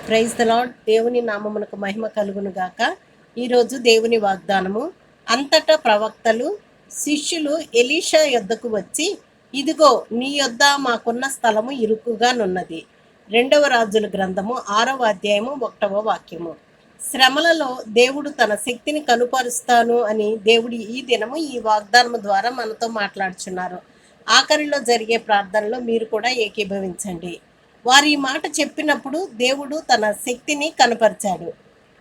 Praise the lord. దేవుని నామమునకు మహిమ కలుగును గాక. ఈరోజు దేవుని వాగ్దానము. అంతటా ప్రవక్తలు శిష్యులు ఎలీషా యొద్దకు వచ్చి, ఇదిగో నీ యొద్ద మాకున్న స్థలము ఇరుకుగానున్నది. 2వ రాజుల గ్రంథము 6వ అధ్యాయము 1వ వాక్యము. శ్రమలలో దేవుడు తన శక్తిని కనుపరుస్తాను అని దేవుడు ఈ దినము ఈ వాగ్దానము ద్వారా మనతో మాట్లాడుచున్నారు. ఆఖరిలో జరిగే ప్రార్థనలో మీరు కూడా ఏకీభవించండి. వారు ఈ మాట చెప్పినప్పుడు దేవుడు తన శక్తిని కనపరిచాడు.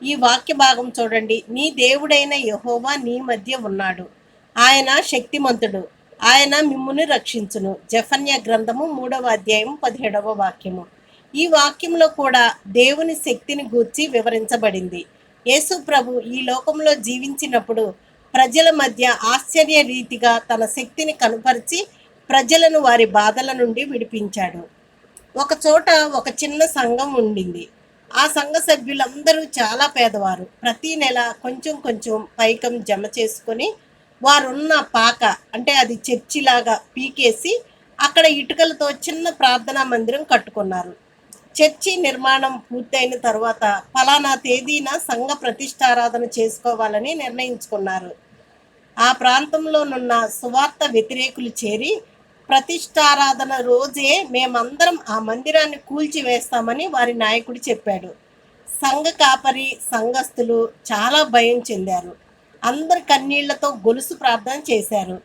ఈ వాక్య భాగం చూడండి. నీ దేవుడైన యెహోవా నీ మధ్య ఉన్నాడు, ఆయన శక్తిమంతుడు, ఆయన మిమ్ముని రక్షించును. జెఫన్యా గ్రంథము 3వ అధ్యాయం 17వ వాక్యము. ఈ వాక్యంలో కూడా దేవుని శక్తిని గూర్చి వివరించబడింది. యేసు ప్రభు ఈ లోకంలో జీవించినప్పుడు ప్రజల మధ్య ఆశ్చర్య రీతిగా తన శక్తిని కనుపరిచి ప్రజలను వారి బాధల నుండి విడిపించాడు. ఒక చోట ఒక చిన్న సంఘం ఉండింది. ఆ సంఘ సభ్యులందరూ చాలా పేదవారు. ప్రతి నెల కొంచెం కొంచెం పైకం జమ చేసుకొని వారున్న పాక, అంటే అది చర్చిలాగా పీకేసి అక్కడ ఇటుకలతో చిన్న ప్రార్థనా మందిరం కట్టుకున్నారు. చర్చి నిర్మాణం పూర్తయిన తర్వాత ఫలానా తేదీన సంఘ ప్రతిష్టారాధన చేసుకోవాలని నిర్ణయించుకున్నారు. ఆ ప్రాంతంలోనున్న సువార్త వ్యతిరేకులు చేరి ప్రతిష్టారాధన రోజే మేమందరం ఆ మందిరాన్ని కూల్చివేస్తామని వారి నాయకుడు చెప్పాడు. సంఘ కాపరి సంఘస్థులు చాలా భయం చెందారు. అందరి కన్నీళ్లతో గొలుసు ప్రార్థన చేశారు.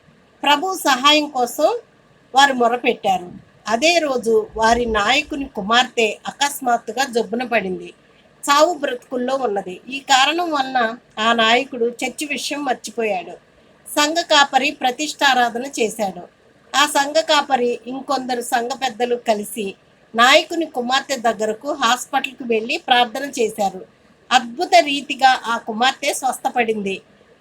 ప్రభు సహాయం కోసం వారు మొరపెట్టారు. అదే రోజు వారి నాయకుని కుమార్తె అకస్మాత్తుగా జబ్బున పడింది. చావు బ్రతుకుల్లో ఉన్నది. ఈ కారణం వలన ఆ నాయకుడు చర్చి విషయం మర్చిపోయాడు. సంఘ కాపరి ప్రతిష్టారాధన చేశాడు. ఆ సంఘ కాపరి ఇంకొందరు సంఘ పెద్దలు కలిసి నాయకుని కుమార్తె దగ్గరకు హాస్పిటల్కి వెళ్ళి ప్రార్థన చేశారు. అద్భుత రీతిగా ఆ కుమార్తె స్వస్థపడింది.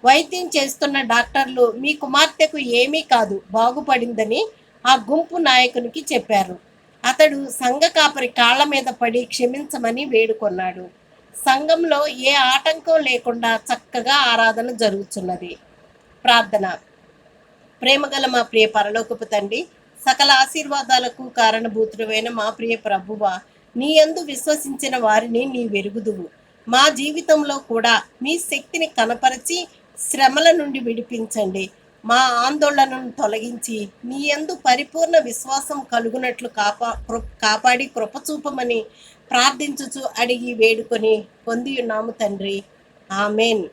వైద్యం చేస్తున్న డాక్టర్లు మీ కుమార్తెకు ఏమీ కాదు, బాగుపడిందని ఆ గుంపు నాయకునికి చెప్పారు. అతడు సంఘ కాపరి కాళ్ళ మీద పడి క్షమించమని వేడుకొన్నాడు. సంఘంలో ఏ ఆటంకం లేకుండా చక్కగా ఆరాధన జరుగుతున్నది. ప్రార్థన. ప్రేమగల మా ప్రియ పరలోకపు తండ్రి, సకల ఆశీర్వాదాలకు కారణభూతుడైన మా ప్రియ ప్రభువా, నీ యందు విశ్వసించిన వారిని నీ వెరుగుదువు. మా జీవితంలో కూడా మీ శక్తిని కనపరిచి శ్రమల నుండి విడిపించండి. మా ఆందోళనను తొలగించి నీ యందు పరిపూర్ణ విశ్వాసం కలుగునట్లు కాపాడి కృపచూపమని ప్రార్థించుచు అడిగి వేడుకొని పొందియున్నాము తండ్రి. ఆమెన్.